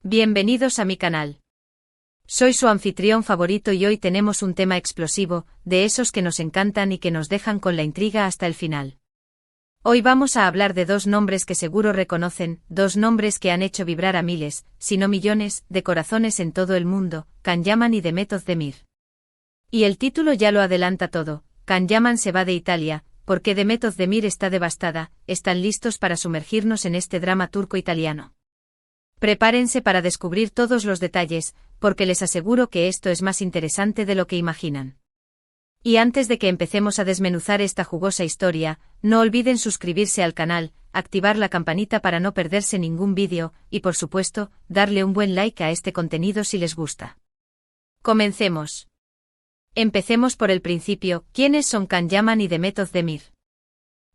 Bienvenidos a mi canal. Soy su anfitrión favorito y hoy tenemos un tema explosivo, de esos que nos encantan y que nos dejan con la intriga hasta el final. Hoy vamos a hablar de dos nombres que seguro reconocen, dos nombres que han hecho vibrar a miles, si no millones, de corazones en todo el mundo, Can Yaman y Demet Özdemir. Y el título ya lo adelanta todo, Can Yaman se va de Italia, porque Demet Özdemir está devastada. ¿Están listos para sumergirnos en este drama turco-italiano? Prepárense para descubrir todos los detalles, porque les aseguro que esto es más interesante de lo que imaginan. Y antes de que empecemos a desmenuzar esta jugosa historia, no olviden suscribirse al canal, activar la campanita para no perderse ningún vídeo, y por supuesto, darle un buen like a este contenido si les gusta. Comencemos. Empecemos por el principio. ¿Quiénes son Can Yaman y Demet Özdemir?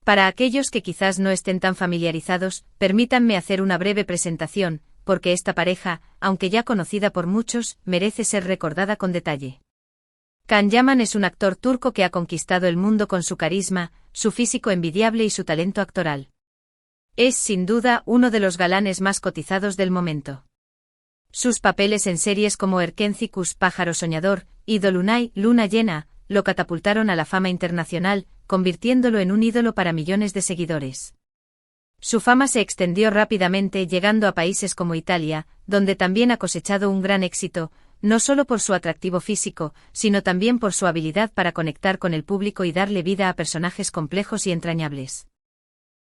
Para aquellos que quizás no estén tan familiarizados, permítanme hacer una breve presentación, porque esta pareja, aunque ya conocida por muchos, merece ser recordada con detalle. Can Yaman es un actor turco que ha conquistado el mundo con su carisma, su físico envidiable y su talento actoral. Es, sin duda, uno de los galanes más cotizados del momento. Sus papeles en series como Erkenci Kuş, Pájaro Soñador, y Dolunay, Luna Llena, lo catapultaron a la fama internacional, convirtiéndolo en un ídolo para millones de seguidores. Su fama se extendió rápidamente, llegando a países como Italia, donde también ha cosechado un gran éxito, no solo por su atractivo físico, sino también por su habilidad para conectar con el público y darle vida a personajes complejos y entrañables.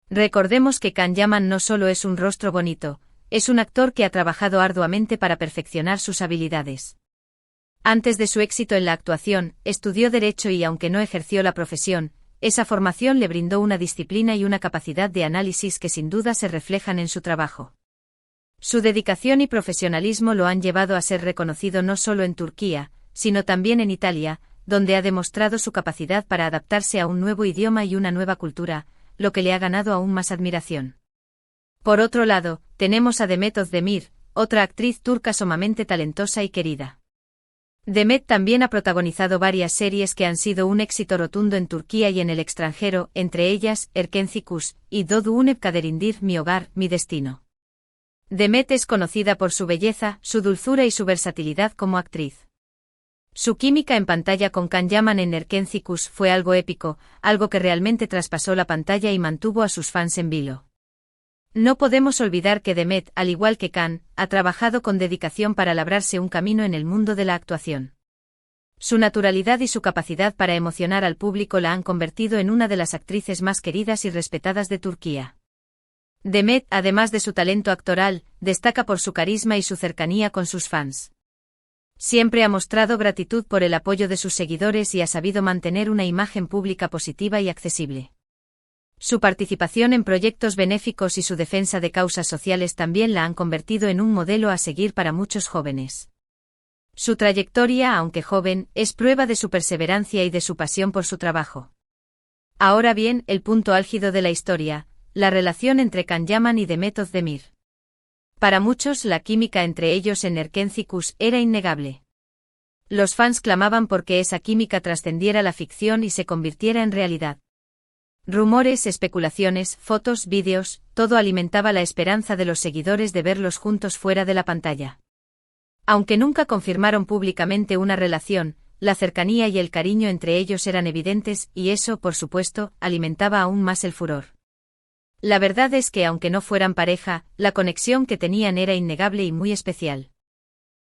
Recordemos que Can Yaman no solo es un rostro bonito, es un actor que ha trabajado arduamente para perfeccionar sus habilidades. Antes de su éxito en la actuación, estudió Derecho y aunque no ejerció la profesión, esa formación le brindó una disciplina y una capacidad de análisis que sin duda se reflejan en su trabajo. Su dedicación y profesionalismo lo han llevado a ser reconocido no solo en Turquía, sino también en Italia, donde ha demostrado su capacidad para adaptarse a un nuevo idioma y una nueva cultura, lo que le ha ganado aún más admiración. Por otro lado, tenemos a Demet Özdemir, otra actriz turca sumamente talentosa y querida. Demet también ha protagonizado varias series que han sido un éxito rotundo en Turquía y en el extranjero, entre ellas, Erkenci Kuş, y Doğduğum Kaderindir, Mi Hogar, Mi Destino. Demet es conocida por su belleza, su dulzura y su versatilidad como actriz. Su química en pantalla con Can Yaman en Erkenci Kuş fue algo épico, algo que realmente traspasó la pantalla y mantuvo a sus fans en vilo. No podemos olvidar que Demet, al igual que Can, ha trabajado con dedicación para labrarse un camino en el mundo de la actuación. Su naturalidad y su capacidad para emocionar al público la han convertido en una de las actrices más queridas y respetadas de Turquía. Demet, además de su talento actoral, destaca por su carisma y su cercanía con sus fans. Siempre ha mostrado gratitud por el apoyo de sus seguidores y ha sabido mantener una imagen pública positiva y accesible. Su participación en proyectos benéficos y su defensa de causas sociales también la han convertido en un modelo a seguir para muchos jóvenes. Su trayectoria, aunque joven, es prueba de su perseverancia y de su pasión por su trabajo. Ahora bien, el punto álgido de la historia, la relación entre Can Yaman y Demet Özdemir. Para muchos, la química entre ellos en Erkenci Kuş era innegable. Los fans clamaban porque esa química trascendiera la ficción y se convirtiera en realidad. Rumores, especulaciones, fotos, vídeos, todo alimentaba la esperanza de los seguidores de verlos juntos fuera de la pantalla. Aunque nunca confirmaron públicamente una relación, la cercanía y el cariño entre ellos eran evidentes y eso, por supuesto, alimentaba aún más el furor. La verdad es que aunque no fueran pareja, la conexión que tenían era innegable y muy especial.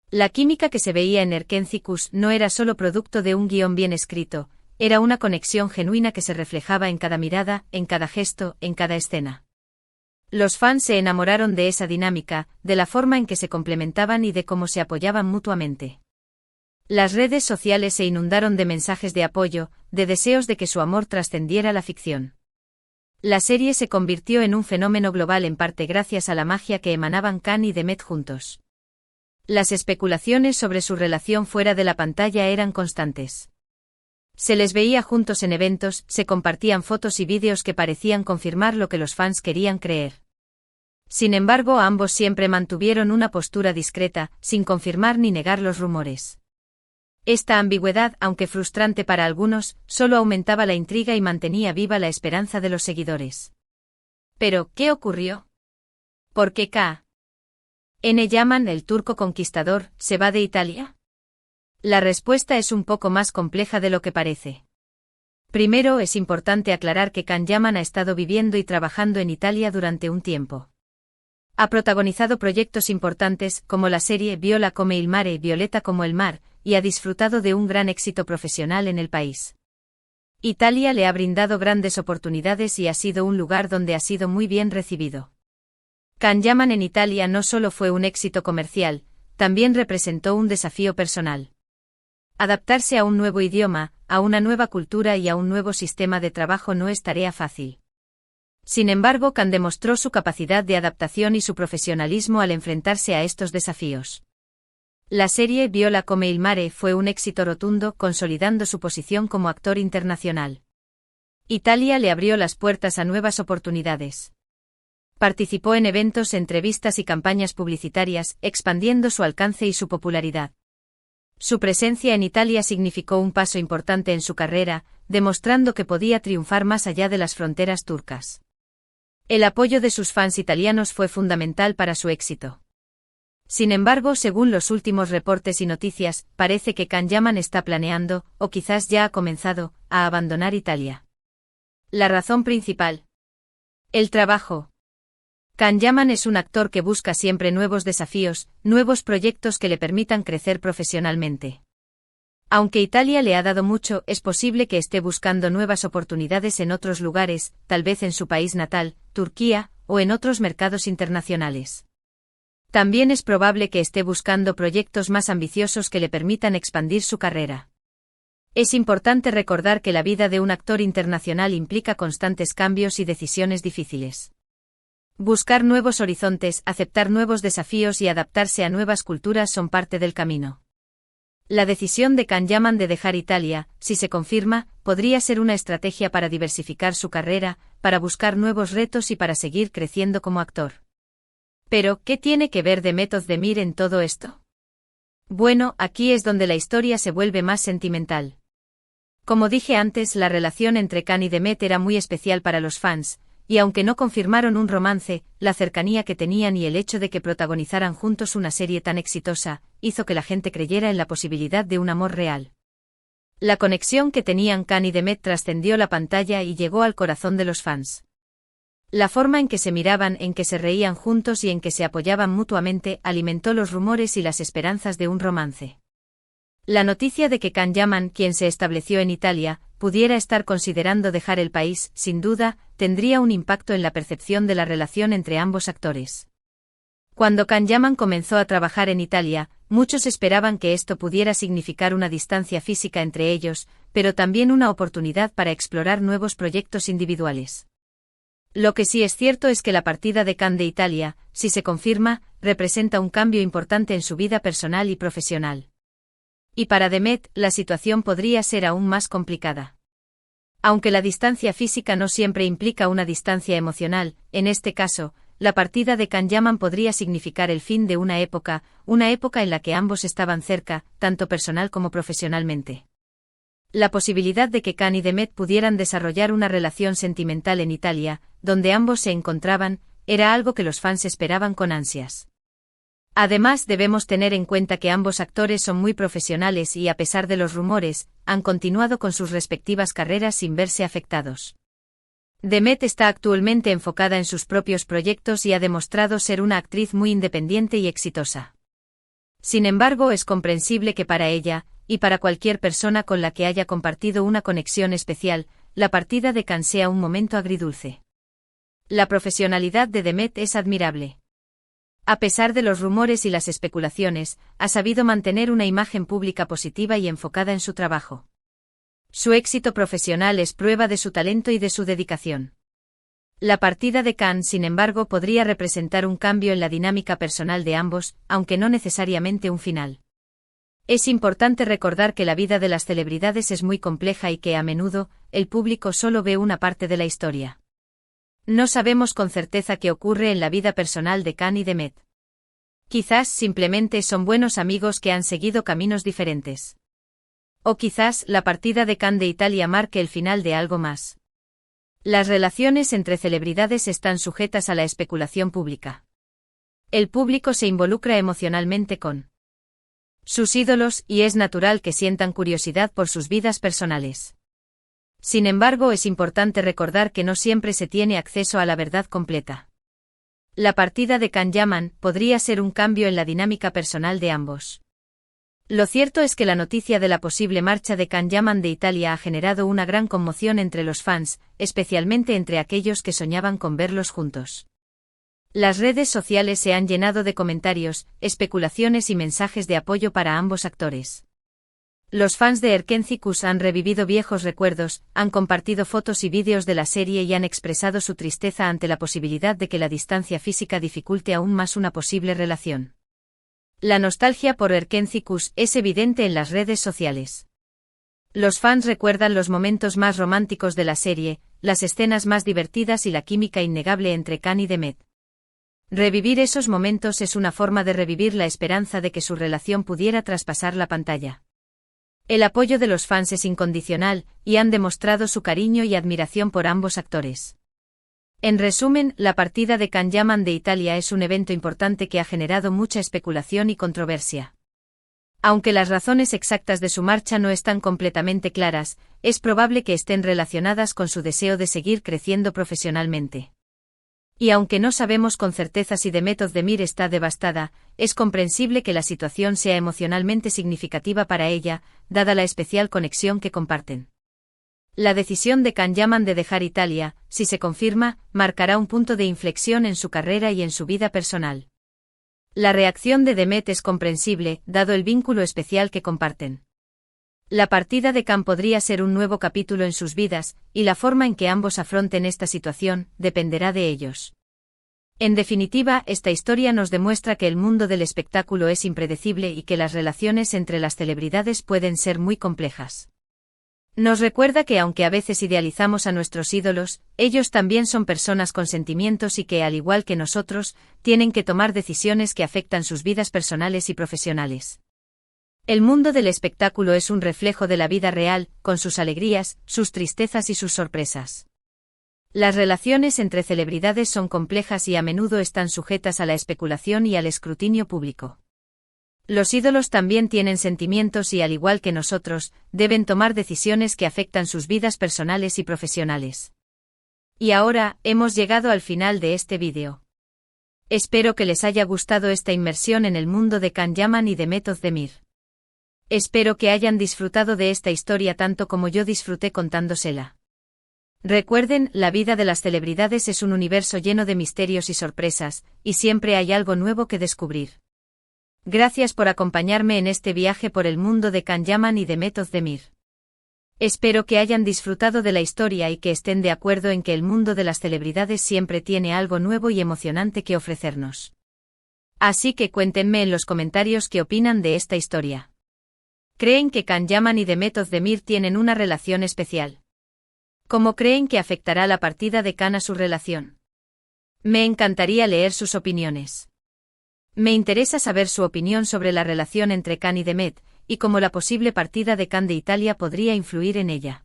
La química que se veía en Erkenci Kuş no era solo producto de un guión bien escrito, era una conexión genuina que se reflejaba en cada mirada, en cada gesto, en cada escena. Los fans se enamoraron de esa dinámica, de la forma en que se complementaban y de cómo se apoyaban mutuamente. Las redes sociales se inundaron de mensajes de apoyo, de deseos de que su amor trascendiera la ficción. La serie se convirtió en un fenómeno global en parte gracias a la magia que emanaban Can y Demet juntos. Las especulaciones sobre su relación fuera de la pantalla eran constantes. Se les veía juntos en eventos, se compartían fotos y vídeos que parecían confirmar lo que los fans querían creer. Sin embargo, ambos siempre mantuvieron una postura discreta, sin confirmar ni negar los rumores. Esta ambigüedad, aunque frustrante para algunos, solo aumentaba la intriga y mantenía viva la esperanza de los seguidores. Pero, ¿qué ocurrió? ¿Por qué K? N. Yaman, el turco conquistador, se va de Italia? La respuesta es un poco más compleja de lo que parece. Primero, es importante aclarar que Can Yaman ha estado viviendo y trabajando en Italia durante un tiempo. Ha protagonizado proyectos importantes, como la serie Viola come il mare, Violeta como el mar, y ha disfrutado de un gran éxito profesional en el país. Italia le ha brindado grandes oportunidades y ha sido un lugar donde ha sido muy bien recibido. Can Yaman en Italia no solo fue un éxito comercial, también representó un desafío personal. Adaptarse a un nuevo idioma, a una nueva cultura y a un nuevo sistema de trabajo no es tarea fácil. Sin embargo, Can demostró su capacidad de adaptación y su profesionalismo al enfrentarse a estos desafíos. La serie Viola come il mare fue un éxito rotundo, consolidando su posición como actor internacional. Italia le abrió las puertas a nuevas oportunidades. Participó en eventos, entrevistas y campañas publicitarias, expandiendo su alcance y su popularidad. Su presencia en Italia significó un paso importante en su carrera, demostrando que podía triunfar más allá de las fronteras turcas. El apoyo de sus fans italianos fue fundamental para su éxito. Sin embargo, según los últimos reportes y noticias, parece que Can Yaman está planeando, o quizás ya ha comenzado, a abandonar Italia. La razón principal: el trabajo. Can Yaman es un actor que busca siempre nuevos desafíos, nuevos proyectos que le permitan crecer profesionalmente. Aunque Italia le ha dado mucho, es posible que esté buscando nuevas oportunidades en otros lugares, tal vez en su país natal, Turquía, o en otros mercados internacionales. También es probable que esté buscando proyectos más ambiciosos que le permitan expandir su carrera. Es importante recordar que la vida de un actor internacional implica constantes cambios y decisiones difíciles. Buscar nuevos horizontes, aceptar nuevos desafíos y adaptarse a nuevas culturas son parte del camino. La decisión de Can Yaman de dejar Italia, si se confirma, podría ser una estrategia para diversificar su carrera, para buscar nuevos retos y para seguir creciendo como actor. Pero, ¿qué tiene que ver Demet Özdemir en todo esto? Bueno, aquí es donde la historia se vuelve más sentimental. Como dije antes, la relación entre Can y Demet era muy especial para los fans, y aunque no confirmaron un romance, la cercanía que tenían y el hecho de que protagonizaran juntos una serie tan exitosa, hizo que la gente creyera en la posibilidad de un amor real. La conexión que tenían Can y Demet trascendió la pantalla y llegó al corazón de los fans. La forma en que se miraban, en que se reían juntos y en que se apoyaban mutuamente alimentó los rumores y las esperanzas de un romance. La noticia de que Can Yaman, quien se estableció en Italia, pudiera estar considerando dejar el país, sin duda, tendría un impacto en la percepción de la relación entre ambos actores. Cuando Can Yaman comenzó a trabajar en Italia, muchos esperaban que esto pudiera significar una distancia física entre ellos, pero también una oportunidad para explorar nuevos proyectos individuales. Lo que sí es cierto es que la partida de Can de Italia, si se confirma, representa un cambio importante en su vida personal y profesional. Y para Demet, la situación podría ser aún más complicada. Aunque la distancia física no siempre implica una distancia emocional, en este caso, la partida de Can Yaman podría significar el fin de una época en la que ambos estaban cerca, tanto personal como profesionalmente. La posibilidad de que Can y Demet pudieran desarrollar una relación sentimental en Italia, donde ambos se encontraban, era algo que los fans esperaban con ansias. Además, debemos tener en cuenta que ambos actores son muy profesionales y, a pesar de los rumores, han continuado con sus respectivas carreras sin verse afectados. Demet está actualmente enfocada en sus propios proyectos y ha demostrado ser una actriz muy independiente y exitosa. Sin embargo, es comprensible que para ella, y para cualquier persona con la que haya compartido una conexión especial, la partida de Can sea un momento agridulce. La profesionalidad de Demet es admirable. A pesar de los rumores y las especulaciones, ha sabido mantener una imagen pública positiva y enfocada en su trabajo. Su éxito profesional es prueba de su talento y de su dedicación. La partida de Can, sin embargo, podría representar un cambio en la dinámica personal de ambos, aunque no necesariamente un final. Es importante recordar que la vida de las celebridades es muy compleja y que, a menudo, el público solo ve una parte de la historia. No sabemos con certeza qué ocurre en la vida personal de Can y Demet. Quizás simplemente son buenos amigos que han seguido caminos diferentes. O quizás la partida de Can de Italia marque el final de algo más. Las relaciones entre celebridades están sujetas a la especulación pública. El público se involucra emocionalmente con sus ídolos y es natural que sientan curiosidad por sus vidas personales. Sin embargo, es importante recordar que no siempre se tiene acceso a la verdad completa. La partida de Can Yaman podría ser un cambio en la dinámica personal de ambos. Lo cierto es que la noticia de la posible marcha de Can Yaman de Italia ha generado una gran conmoción entre los fans, especialmente entre aquellos que soñaban con verlos juntos. Las redes sociales se han llenado de comentarios, especulaciones y mensajes de apoyo para ambos actores. Los fans de Erkenzicus han revivido viejos recuerdos, han compartido fotos y vídeos de la serie y han expresado su tristeza ante la posibilidad de que la distancia física dificulte aún más una posible relación. La nostalgia por Erkenzicus es evidente en las redes sociales. Los fans recuerdan los momentos más románticos de la serie, las escenas más divertidas y la química innegable entre Can y Demet. Revivir esos momentos es una forma de revivir la esperanza de que su relación pudiera traspasar la pantalla. El apoyo de los fans es incondicional, y han demostrado su cariño y admiración por ambos actores. En resumen, la partida de Can Yaman de Italia es un evento importante que ha generado mucha especulación y controversia. Aunque las razones exactas de su marcha no están completamente claras, es probable que estén relacionadas con su deseo de seguir creciendo profesionalmente. Y aunque no sabemos con certeza si Demet Özdemir está devastada, es comprensible que la situación sea emocionalmente significativa para ella, dada la especial conexión que comparten. La decisión de Can Yaman de dejar Italia, si se confirma, marcará un punto de inflexión en su carrera y en su vida personal. La reacción de Demet es comprensible, dado el vínculo especial que comparten. La partida de Can podría ser un nuevo capítulo en sus vidas, y la forma en que ambos afronten esta situación dependerá de ellos. En definitiva, esta historia nos demuestra que el mundo del espectáculo es impredecible y que las relaciones entre las celebridades pueden ser muy complejas. Nos recuerda que aunque a veces idealizamos a nuestros ídolos, ellos también son personas con sentimientos y que, al igual que nosotros, tienen que tomar decisiones que afectan sus vidas personales y profesionales. El mundo del espectáculo es un reflejo de la vida real, con sus alegrías, sus tristezas y sus sorpresas. Las relaciones entre celebridades son complejas y a menudo están sujetas a la especulación y al escrutinio público. Los ídolos también tienen sentimientos y, al igual que nosotros, deben tomar decisiones que afectan sus vidas personales y profesionales. Y ahora, hemos llegado al final de este vídeo. Espero que les haya gustado esta inmersión en el mundo de Can Yaman y Demet Özdemir. Espero que hayan disfrutado de esta historia tanto como yo disfruté contándosela. Recuerden, la vida de las celebridades es un universo lleno de misterios y sorpresas, y siempre hay algo nuevo que descubrir. Gracias por acompañarme en este viaje por el mundo de Can Yaman y Demet Özdemir. Espero que hayan disfrutado de la historia y que estén de acuerdo en que el mundo de las celebridades siempre tiene algo nuevo y emocionante que ofrecernos. Así que cuéntenme en los comentarios qué opinan de esta historia. ¿Creen que Can Yaman y Demet Özdemir tienen una relación especial? ¿Cómo creen que afectará la partida de Can a su relación? Me encantaría leer sus opiniones. Me interesa saber su opinión sobre la relación entre Can y Demet, y cómo la posible partida de Can de Italia podría influir en ella.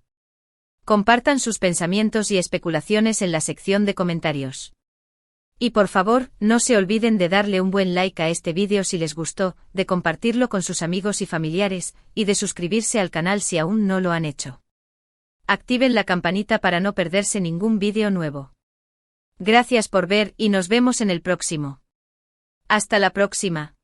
Compartan sus pensamientos y especulaciones en la sección de comentarios. Y por favor, no se olviden de darle un buen like a este vídeo si les gustó, de compartirlo con sus amigos y familiares, y de suscribirse al canal si aún no lo han hecho. Activen la campanita para no perderse ningún vídeo nuevo. Gracias por ver y nos vemos en el próximo. Hasta la próxima.